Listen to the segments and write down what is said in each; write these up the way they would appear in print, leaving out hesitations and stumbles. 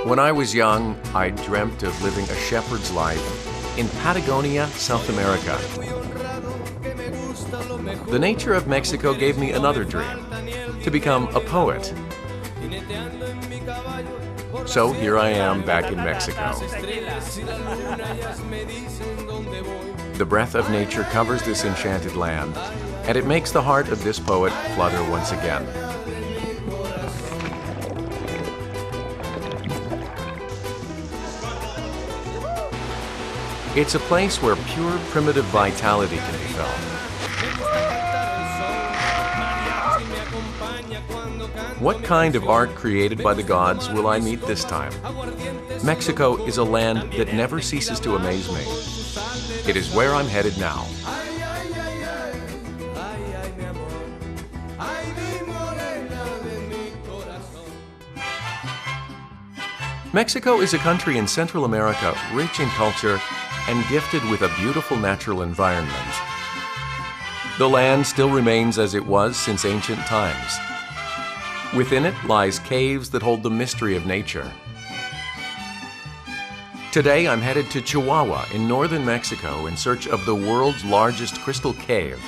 When I was young, I dreamt of living a shepherd's life in Patagonia, South America. The nature of Mexico gave me another dream, to become a poet. So here I am back in Mexico. The breath of nature covers this enchanted land, and it makes the heart of this poet flutter once again. It's a place where pure primitive vitality can be felt. What kind of art created by the gods will I meet this time? Mexico is a land that never ceases to amaze me. It is where I'm headed now. Mexico is a country in Central America rich in culture and gifted with a beautiful natural environment. The land still remains as it was since ancient times. Within it lies caves that hold the mystery of nature. Today I'm headed to Chihuahua in northern Mexico in search of the world's largest crystal cave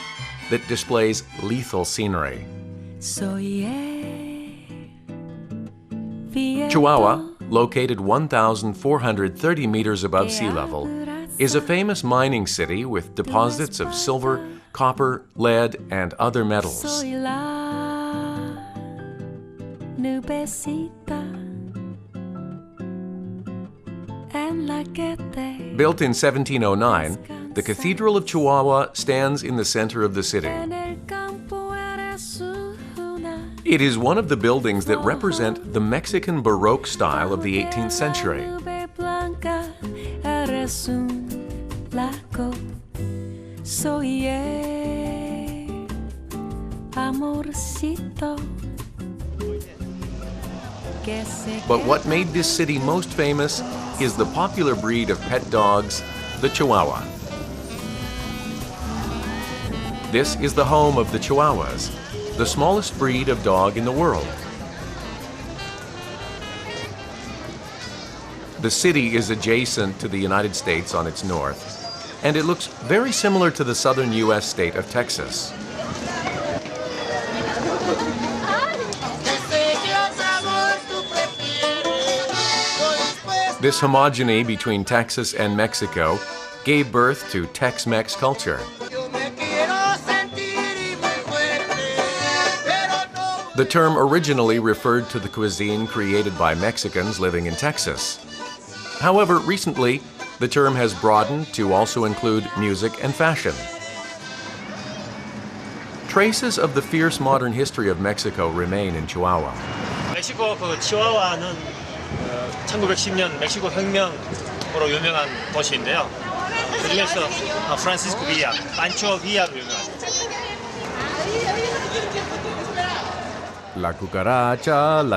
that displays lethal scenery. Chihuahua, located 1,430 meters above sea level, is a famous mining city with deposits of silver, copper, lead, and other metals. Built in 1709, the Cathedral of Chihuahua stands in the center of the city. It is one of the buildings that represent the Mexican Baroque style of the 18th century. But what made this city most famous is the popular breed of pet dogs, the Chihuahua. This is the home of the Chihuahuas, the smallest breed of dog in the world. The city is adjacent to the United States on its north, and it looks very similar to the southern U.S. state of Texas. This homogeny between Texas and Mexico gave birth to Tex-Mex culture. The term originally referred to the cuisine created by Mexicans living in Texas. However, recently, the term has broadened to also include music and fashion. Traces of the fierce modern history of Mexico remain in Chihuahua. 멕시코 치와와는 1910년 멕시코 혁명으로 유명한 도시인데요. 그중에서 프란시스코 비야, 판초 비야로 유명합니다. La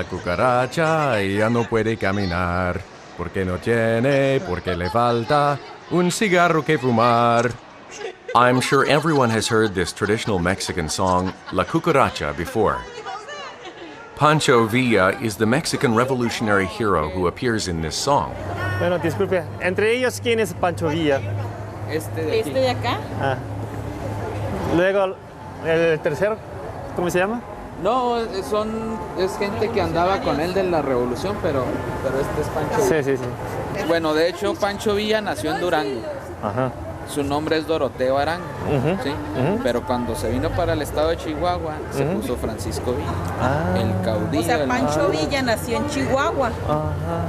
cucaracha, ella no puede caminar, porque no tiene, porque le falta un cigarro que fumar. I'm sure everyone has heard this traditional Mexican song, La Cucaracha, before. Pancho Villa is the Mexican revolutionary hero who appears in this song. Bueno, disculpe, entre ellos, ¿quién es Pancho Villa? Este de acá. Ah. Luego, el tercero, ¿cómo se llama? No, es gente que andaba con él de la revolución, pero este es Pancho Villa. Sí, sí, sí. Bueno, de hecho, Pancho Villa nació en Durango. Ajá. Su nombre es Doroteo Arango, ¿sí? Pero cuando se vino para el estado de Chihuahua, se puso Francisco Villa, el caudillo. O sea, Pancho Villa nació en Chihuahua. Ajá.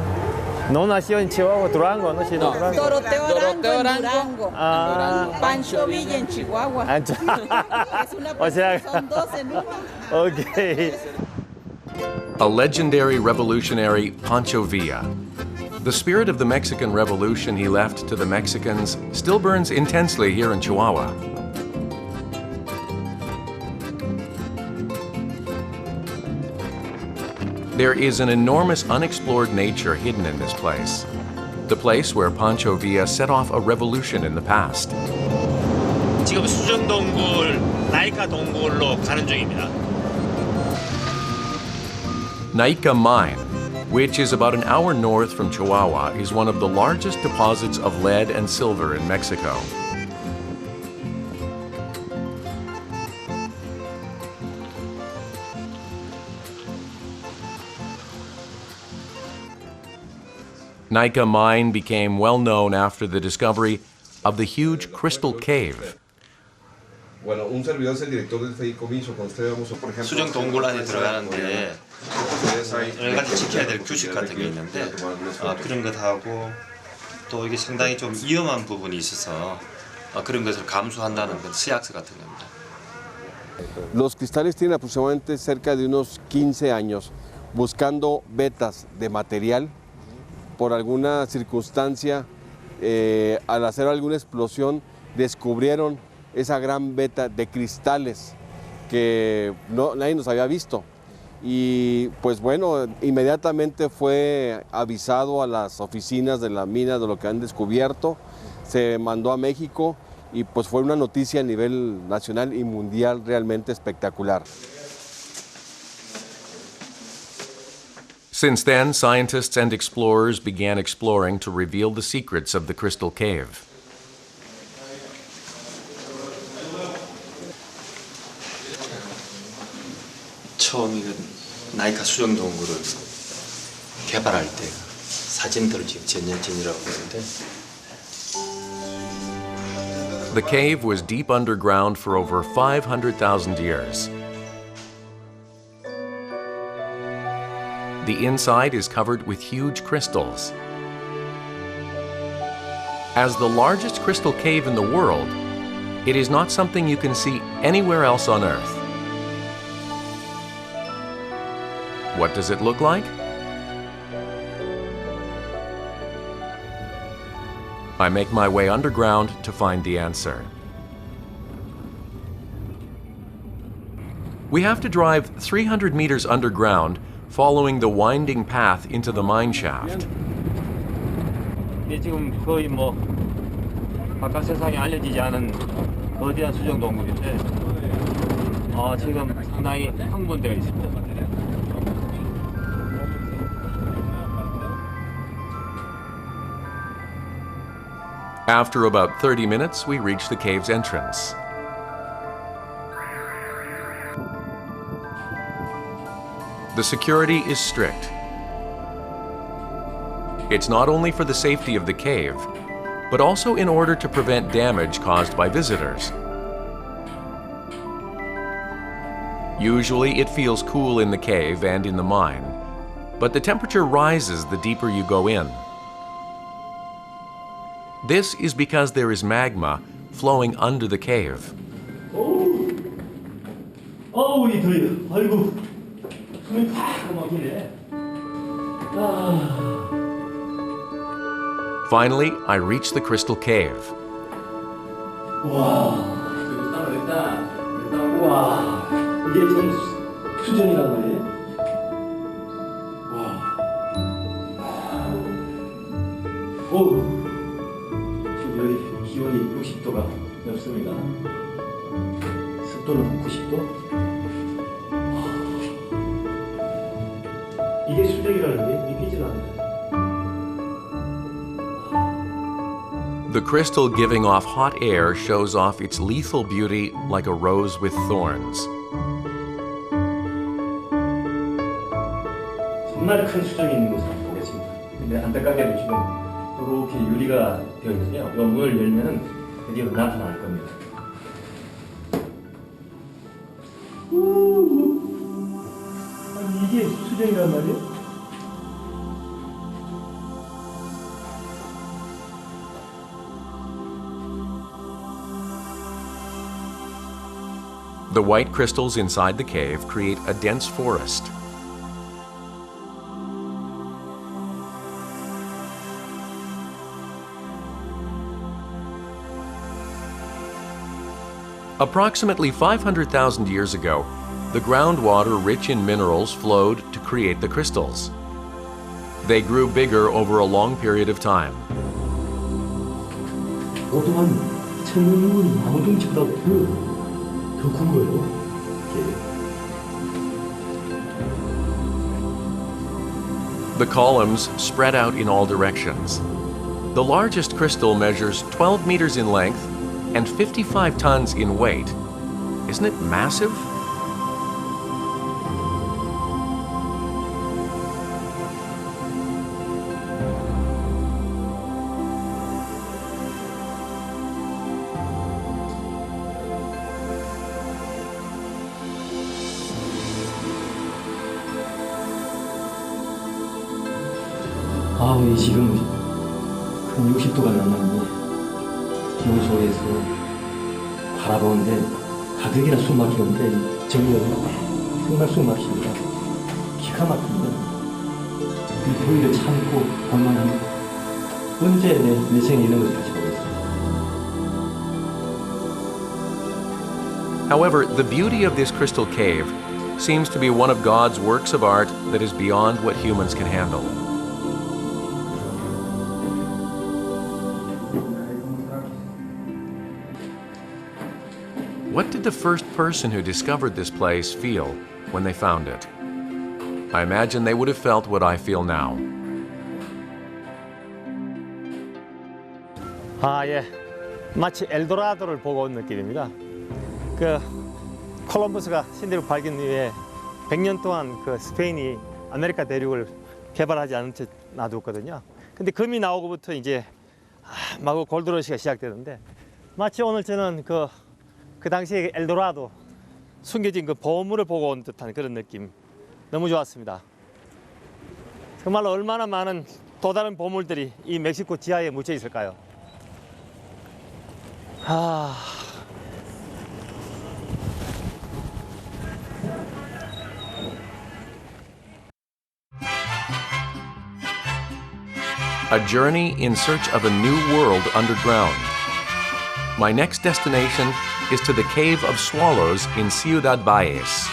No nació en Chihuahua, Durango, ¿no? No, Doroteo Arango en Durango. Durango. Pancho Villa en Chihuahua. Es una O sea, son dos en uno. Okay. A legendary revolutionary, Pancho Villa. The spirit of the Mexican Revolution he left to the Mexicans still burns intensely here in Chihuahua. There is an enormous unexplored nature hidden in this place. The place where Pancho Villa set off a revolution in the past. 지금 수정 동굴, 나이카 동굴로 가는 중입니다. Naica Mine, which is about an hour north from Chihuahua, is one of the largest deposits of lead and silver in Mexico. Nica Mine became well known after the discovery of the huge Crystal Cave. 수중 동굴 안에 들어가는데 여러 가지 지켜야 될 규칙 같은 게 있는데 그런 것하고 또 이게 상당히 좀 위험한 부분이 있어서 그런 것을 감수한다는 건 서약서 같은 겁니다. Los cristales tienen aproximadamente cerca de unos 15 años buscando vetas de material. Por alguna circunstancia, al hacer alguna explosión, descubrieron esa gran veta de cristales que nadie nos había visto. Y pues bueno, inmediatamente fue avisado a las oficinas de la mina de lo que han descubierto, se mandó a México y pues fue una noticia a nivel nacional y mundial realmente espectacular. Since then, scientists and explorers began exploring to reveal the secrets of the Crystal Cave. 처음 나이카 수중 동굴을 개발할 때 사진들을 지금 전년진이라고 하는데 The cave was deep underground for over 500,000 years. The inside is covered with huge crystals. As the largest crystal cave in the world, it is not something you can see anywhere else on Earth. What does it look like? I make my way underground to find the answer. We have to drive 300 meters underground, following the winding path into the mine shaft. 이게 지금 거의 뭐 바깥 세상에 알려지지 않은 거대한 수중 동굴인데 지금 상당히 흥분되어 있습니다. After about 30 minutes, we reach the cave's entrance. The security is strict. It's not only for the safety of the cave, but also in order to prevent damage caused by visitors. Usually it feels cool in the cave and in the mine, but the temperature rises the deeper you go in. This is because there is magma flowing under the cave. 이 더워요. 아이고, 숨이 팍 막히네. Finally, I reach the Crystal Cave. 와, 와, 이게 좀 수정이란 말이에요? 와. 여기 기온이 60도가 넘습니다. 습도는 90도. 이게 수정이라는 게 믿기지가 않아요. The crystal giving off hot air shows off its lethal beauty like a rose with thorns. 정말 큰 수정이 있는 것을 보겠습니다. 근데 안타깝게도 지금 이렇게 유리가 되어 있는데요. 이 문을 열면 드디어 나타날 겁니다. 아니 이게 수정이란 말이에요? The white crystals inside the cave create a dense forest. Approximately 500,000 years ago, the groundwater rich in minerals flowed to create the crystals. They grew bigger over a long period of time. 오동안 천문물이 나무둥치보다 더 큰 거예요. The columns spread out in all directions. The largest crystal measures 12 meters in length and 55 tons in weight. Isn't it massive? 이 지금 한 60도가 넘는 기온 속에서 바라보는데 가득이나 숨 막히는데 정말 정말 숨 막힙니다. 기가 막힙니다. 이 더위를 참고 볼만한 언제 내 생에 이런 것을 다시 보겠습니다. However, the beauty of this crystal cave seems to be one of God's works of art that is beyond what humans can handle. What did the first person who discovered this place feel when they found it? I imagine they would have felt what I feel now. 예. 마치 엘도라도를 보고 온 느낌입니다. 그 콜럼버스가 신대륙 발견 이후에 100년 동안 그 스페인이 아메리카 대륙을 개발하지 않은 채 놔뒀거든요. 근데 금이 나오고부터 이제 마구 골드러시가 시작되는데 마치 오늘 저는 그 당시에 엘도라도 숨겨진 그 보물을 보고 온 듯한 그런 느낌 너무 좋았습니다. 정말로 얼마나 많은 또 다른 보물들이 이 멕시코 지하에 묻혀 있을까요? A journey in search of a new world underground. My next destination is to the Cave of Swallows in Ciudad Valles.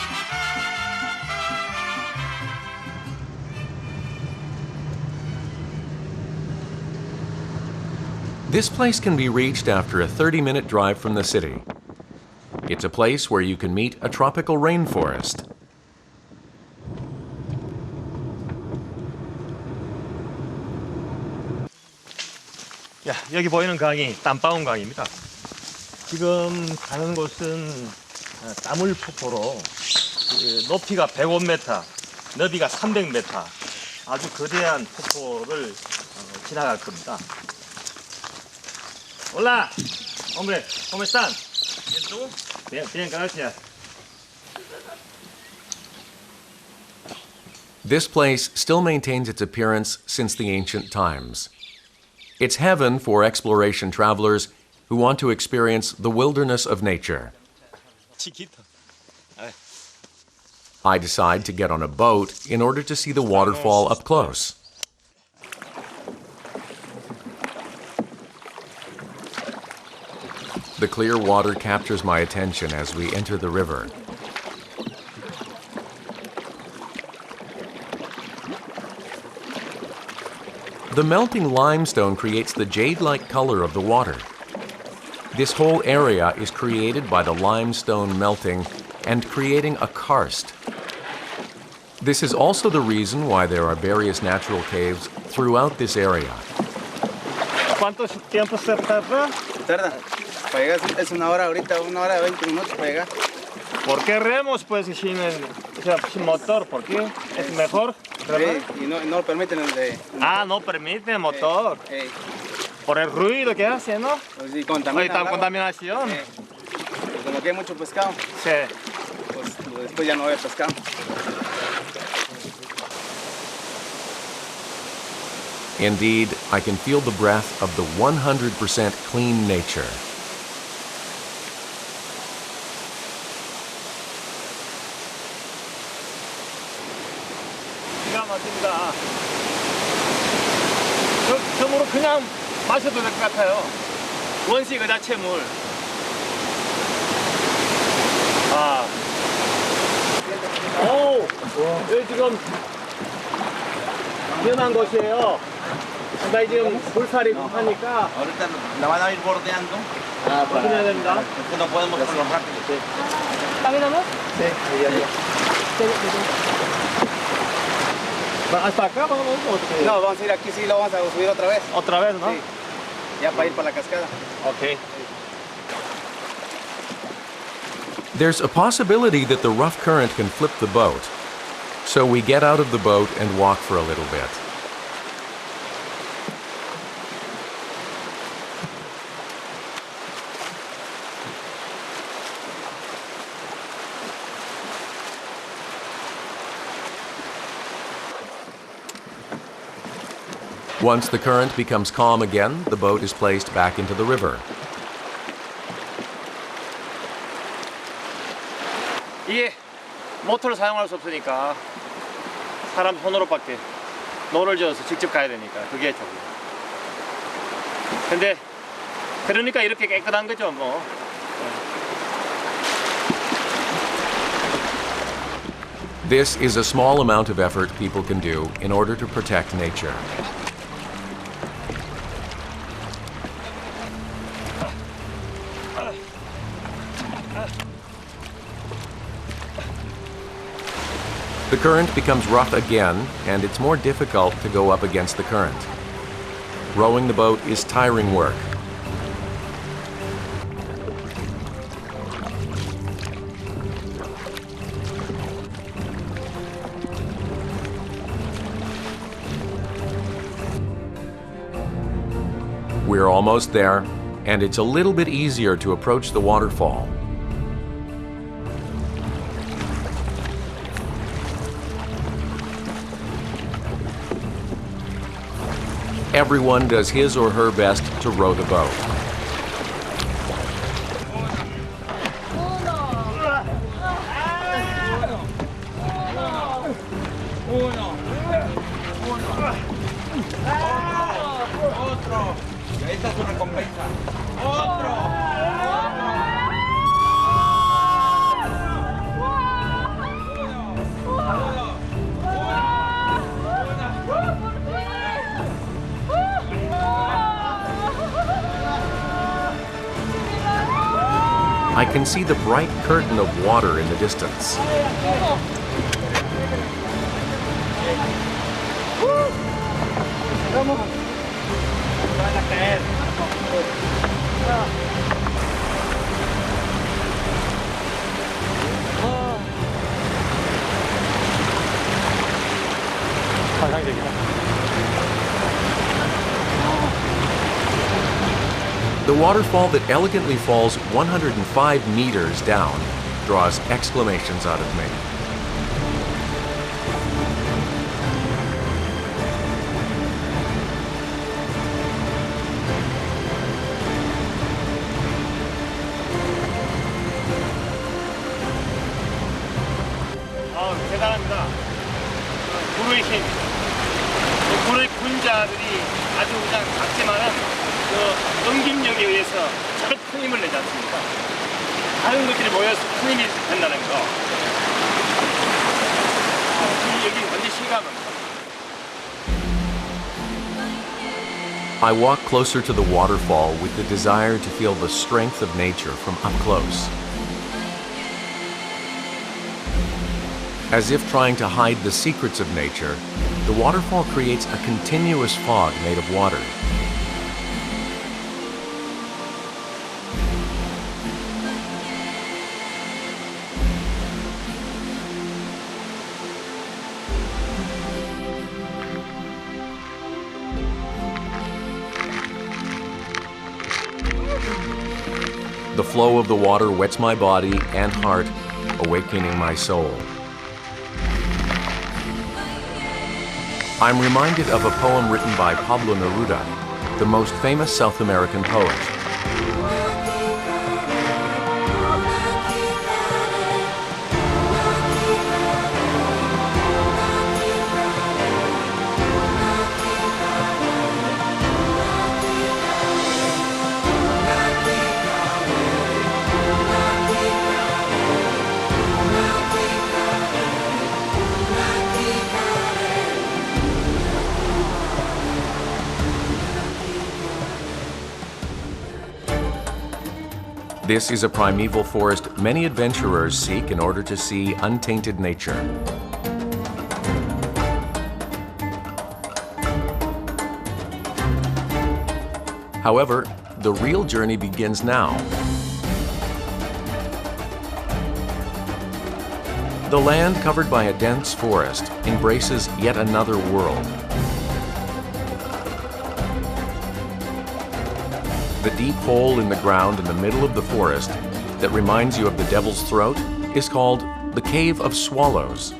This place can be reached after a 30-minute drive from the city. It's a place where you can meet a tropical rainforest. 여기 보이는 강이 땀바운 강입니다. 지금 가는 곳은 땀울 폭포로 높이가 105m, 너비가 300m 아주 거대한 폭포를 지나갈 겁니다. Hola, hombre, ¿cómo están? ¿Bien tú? Bien, bien, gracias. This place still maintains its appearance since the ancient times. It's heaven for exploration travelers who want to experience the wilderness of nature. I decide to get on a boat in order to see the waterfall up close. The clear water captures my attention as we enter the river. The melting limestone creates the jade-like color of the water. This whole area is created by the limestone melting and creating a karst. This is also the reason why there are various natural caves throughout this area. ¿Cuánto tiempo se tarda? Tarda. Para llegar es una hora ahorita, 1 hora 20 minutos para llegar. ¿Por qué remos pues sin motor? ¿Por qué? ¿Es mejor? Sí, y no permiten el de... no permite el motor. Por el ruido que hace, ¿no? Pues sí, contamina. Contaminación. Pues como que hay mucho pescado. Sí. Pues después ya no hay pescado. Indeed, I can feel the breath of the 100% clean nature. 기가 막힙니다. 저 물을 그냥 마셔도 될 것 같아요. 원시 그 자체 물. 여기 지금 위험한 곳이에요. 상당히 지금 물살이 급하니까. Ahorita la van a ir bordeando. 조심해야 됩니다. No podemos hacerlo rápido. ¿También vamos? Sí, ahí ya. ¿Hasta acá vamos o No, vamos a ir aquí, sí, lo vamos a subir otra vez. otra vez, no? Sí. Ya para ir para la cascada. Okay. There's a possibility that the rough current can flip the boat, so we get out of the boat and walk for a little bit. Once the current becomes calm again, the boat is placed back into the river. 이게 모터를 사용할 수 없으니까 사람 손으로밖에 노를 저어서 직접 가야 되니까 그게 좀. 근데 그러니까 이렇게 깨끗한 거죠, 뭐. This is a small amount of effort people can do in order to protect nature. The current becomes rough again, and it's more difficult to go up against the current. Rowing the boat is tiring work. We're almost there, and it's a little bit easier to approach the waterfall. Everyone does his or her best to row the boat. I can see the bright curtain of water in the distance. The waterfall that elegantly falls 105 meters down draws exclamations out of me. 대단합니다. 불의 힘. 불의 군자들이 아주 그냥 작지만은 그 응집력에 의해서 저런 큰 힘을 내지 않습니까? 다른 것들이 모여서 큰 힘이 된다는 거. 여기 완전 실감합니다. I walk closer to the waterfall with the desire to feel the strength of nature from up close. As if trying to hide the secrets of nature, the waterfall creates a continuous fog made of water. The flow of the water wets my body and heart, awakening my soul. I'm reminded of a poem written by Pablo Neruda, the most famous South American poet. This is a primeval forest many adventurers seek in order to see untainted nature. However, the real journey begins now. The land covered by a dense forest embraces yet another world. The deep hole in the ground in the middle of the forest that reminds you of the Devil's Throat is called the Cave of Swallows.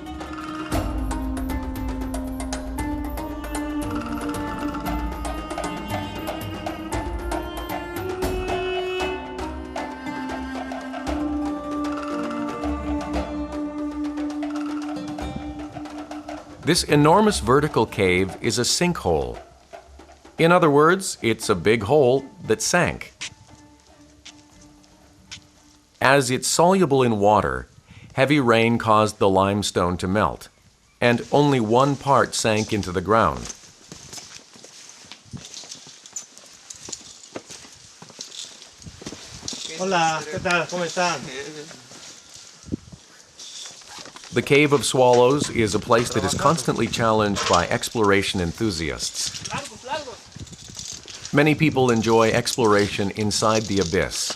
This enormous vertical cave is a sinkhole. In other words, it's a big hole that sank. As it's soluble in water, heavy rain caused the limestone to melt, and only one part sank into the ground. Hola, ¿qué tal? ¿Cómo están? The Cave of Swallows is a place that is constantly challenged by exploration enthusiasts. Many people enjoy exploration inside the abyss.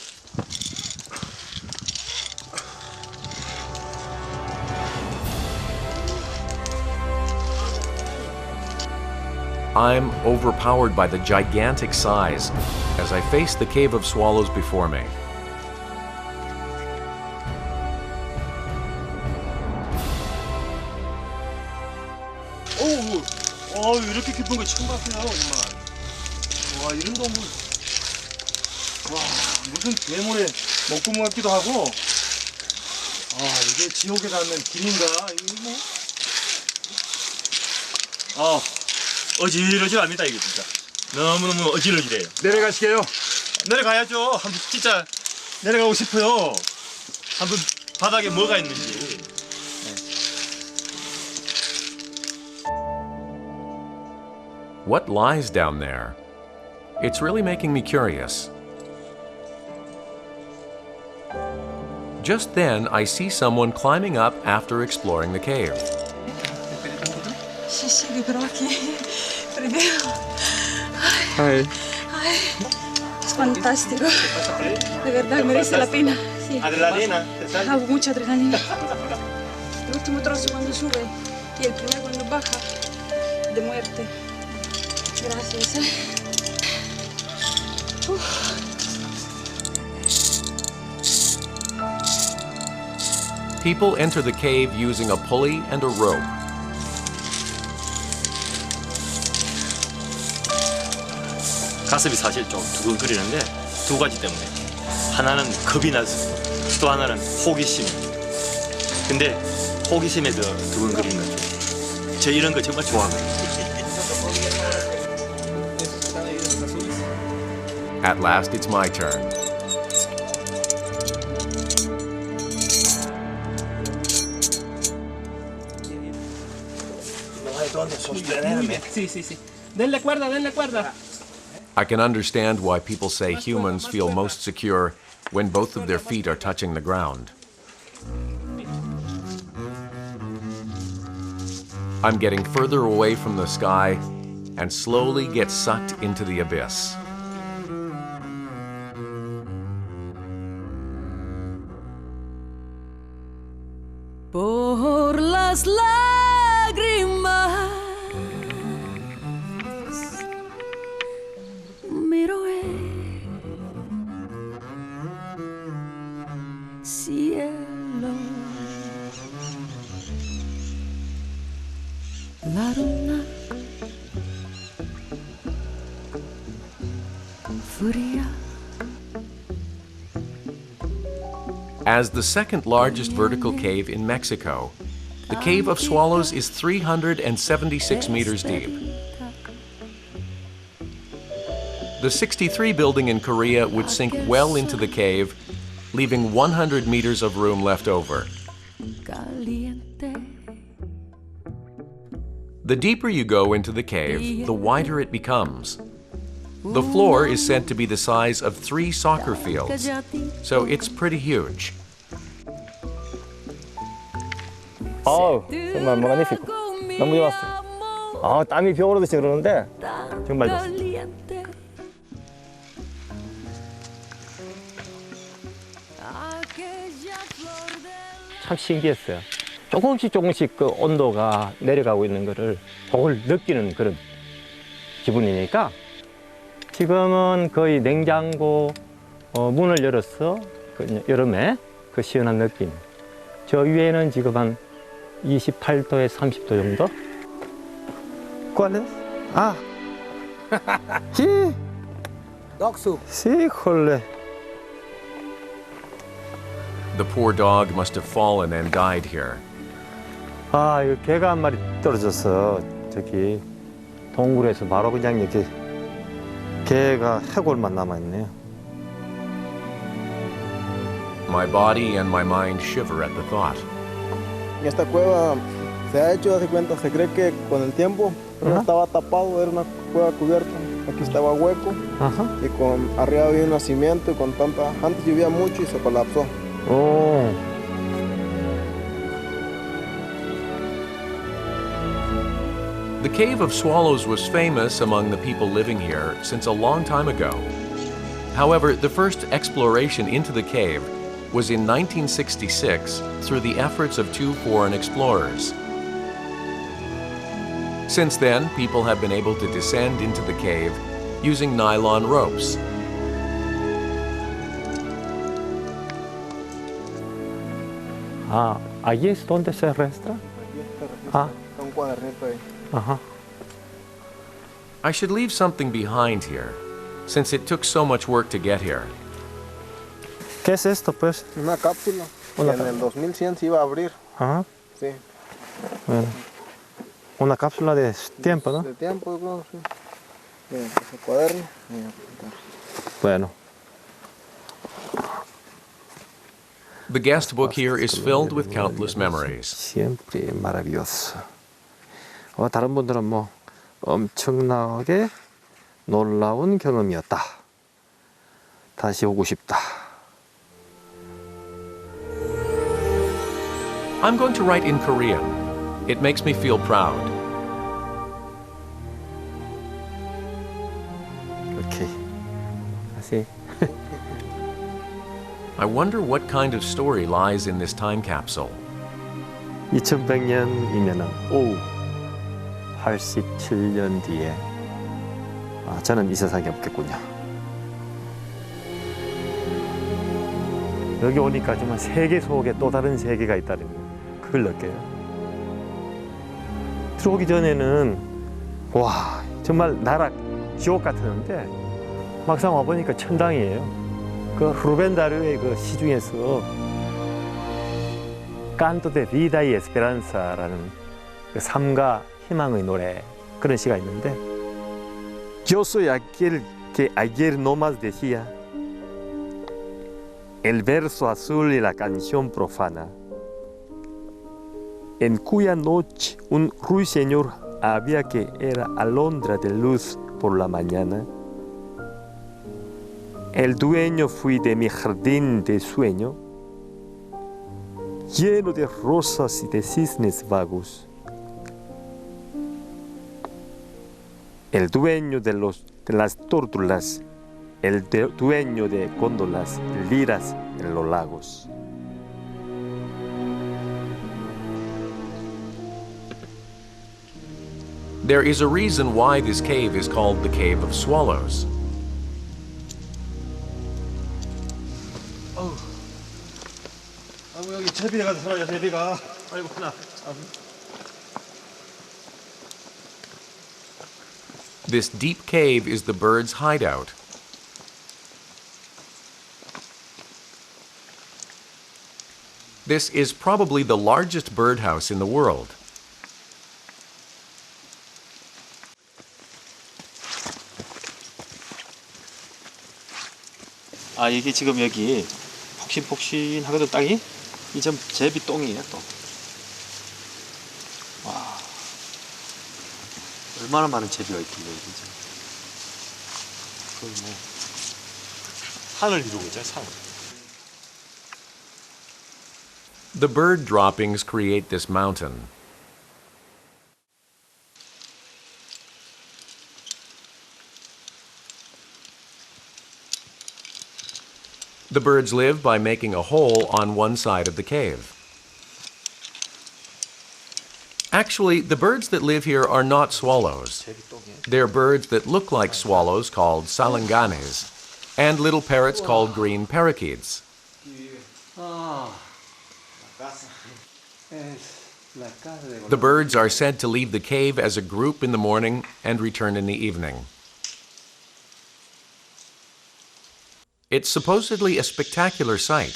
I'm overpowered by the gigantic size as I face the Cave of Swallows before me. 이렇게 깊은 거 처음 봤어요, 정말. 와, 이런 거 뭐, 와, 무슨 괴물의 목구멍 같기도 하고. 이게 지옥에 닿는 길인가? 이거 뭐? 어질어질합니다, 이게 진짜. 너무너무 어질어질해요. 내려가시게요? 내려가야죠. 한번 진짜 내려가고 싶어요. 한번 바닥에 뭐가 있는지. What lies down there? It's really making me curious. Just then, I see someone climbing up after exploring the cave. Sí, sí, pero aquí, primero. Hi. Ay, es fantástico. De verdad, merece la pena. Sí. Adrenalina. Hago mucha adrenalina. El último trozo cuando sube y el primero cuando baja, de muerte. Gracias. People enter the cave using a pulley and a rope. 가슴이 사실 좀 두근거리는데 두 가지 때문에. 하나는 겁이 나서 또 하나는 호기심. 근데 호기심에 더 두근거리는 거죠. 저 이런 거 정말 좋아하거든요. At last, it's my turn. Sí, sí, sí. Denle cuerda, denle cuerda. I can understand why people say humans feel most secure when both of their feet are touching the ground. I'm getting further away from the sky and slowly get sucked into the abyss. Por las lágrimas miro el cielo, la luna fría. As the second largest vertical cave in Mexico, the Cave of Swallows is 376 meters deep. The 63 building in Korea would sink well into the cave, leaving 100 meters of room left over. The deeper you go into the cave, the wider it becomes. The floor is said to be the size of 3 soccer fields, so it's pretty huge. 정말 magnifico. 너무 좋았어요. 땀이 벽으로 드시 그러는데 정말 좋습니다. 참 신기했어요. 조금씩 그 온도가 내려가고 있는 거를 그걸 느끼는 그런 기분이니까 지금은 거의 냉장고 문을 열어서 그 여름에 그 시원한 느낌. 저 위에는 지금 한 28도에 30도 정도? ¿Cuál es? Ah. Sí. Dog soup. Sí, jole. The poor dog must have fallen and died here. 아, 이거 개가 한 마리 떨어져서 저기 동굴에서 바로 그냥 이렇게 개가 해골만 남아있네요. My body and my mind shiver at the thought. Esta cueva se ha hecho, hace cuenta, se cree que con el tiempo no estaba tapado, era una cueva cubierta. Aquí estaba hueco y con arriba había un nacimiento y con tanta, antes llovía mucho y se colapsó. 오. The Cave of Swallows was famous among the people living here since a long time ago. However, the first exploration into the cave was in 1966 through the efforts of two foreign explorers. Since then, people have been able to descend into the cave using nylon ropes. Ah, allí es donde se registra. Ah. Un cuadernito ahí. Ajá. I should leave something behind here, since it took so much work to get here. ¿Qué es esto, pues? Una cápsula. Una En el 2100 se iba a abrir. Ajá. Sí. Bueno. Una cápsula de tiempo, ¿no? De tiempo, claro, sí. Miren, ese cuaderno. Bueno. The guest book here is filled with countless memories. Siempre maravilloso. 다른 분들은 뭐 엄청나게 놀라운 경험이었다. 다시 오고 싶다. I'm going to write in Korean. It makes me feel proud. Okay. 다시. I wonder what kind of story lies in this time capsule. 2100년이면은 87년 뒤에 저는 이 세상에 없겠군요. 여기 오니까 정말 세계 속에 또 다른 세계가 있다는 그걸 느껴요. 들어오기 전에는 와 정말 나라 지옥 같았는데 막상 와보니까 천당이에요. 그 루벤 다리오의 그 시 중에서 Canto de vida y esperanza라는 그 삶과 희망의 노래 그런 시가 있는데 Yo soy aquel que ayer no más decía el verso azul y la canción profana en cuya noche un ruiseñor había que era alondra de luz por la mañana. El dueño fui de mi jardín de sueño, lleno de rosas y de cisnes vagos. El dueño de las tórtolas, el dueño de góndolas, liras en los lagos. There is a reason why this cave is called the Cave of Swallows. 여기 제비가 들어요, 제비가. 아이고, 나. This deep cave is the bird's hideout. This is probably the largest birdhouse in the world. 이게 지금 여기 폭신폭신하거든 땅이. 이 좀 제비 똥이에요 또. 와, 얼마나 많은 제비가 있길래 진짜. 거의 뭐 산을 이루고 있죠 산. The bird droppings create this mountain. The birds live by making a hole on one side of the cave. Actually, the birds that live here are not swallows. They're birds that look like swallows called salanganes, and little parrots called green parakeets. The birds are said to leave the cave as a group in the morning and return in the evening. It's supposedly a spectacular sight.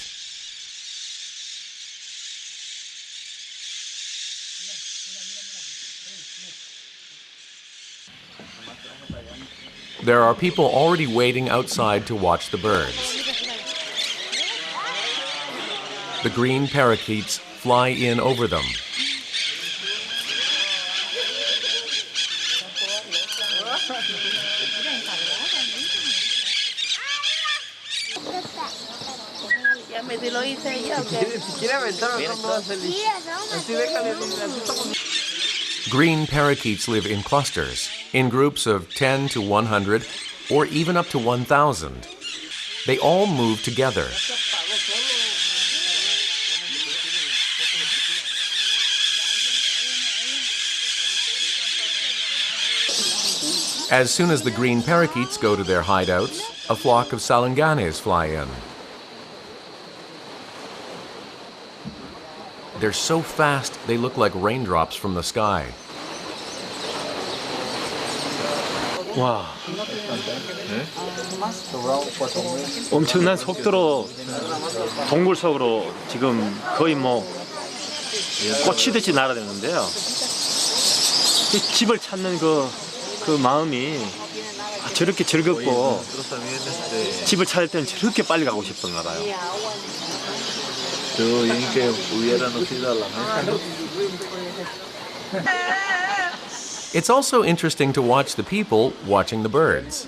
There are people already waiting outside to watch the birds. The green parakeets fly in over them. Green parakeets live in clusters, in groups of 10 to 100, or even up to 1,000. They all move together. As soon as the green parakeets go to their hideouts, a flock of salanganes fly in. They're so fast, they look like raindrops from the sky. 와, 엄청난 속도로 동굴 속으로 지금 거의 뭐 꽂히듯이 날아다니는데요. 집을 찾는 그 마음이 저렇게 즐겁고 집을 찾을 때는 저렇게 빨리 가고 싶은가 봐요. It's also interesting to watch the people watching the birds.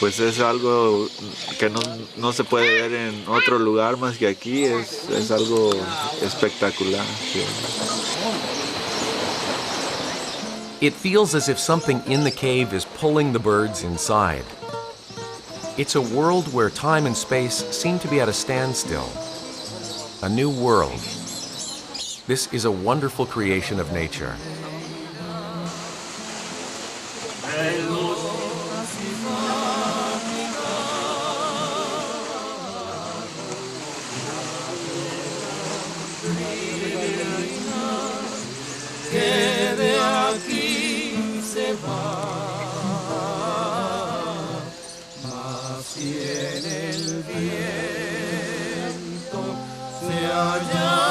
Pues es algo que no se puede ver en otro lugar más que aquí, es algo espectacular. Sí. It feels as if something in the cave is pulling the birds inside. It's a world where time and space seem to be at a standstill. A new world. This is a wonderful creation of nature. Se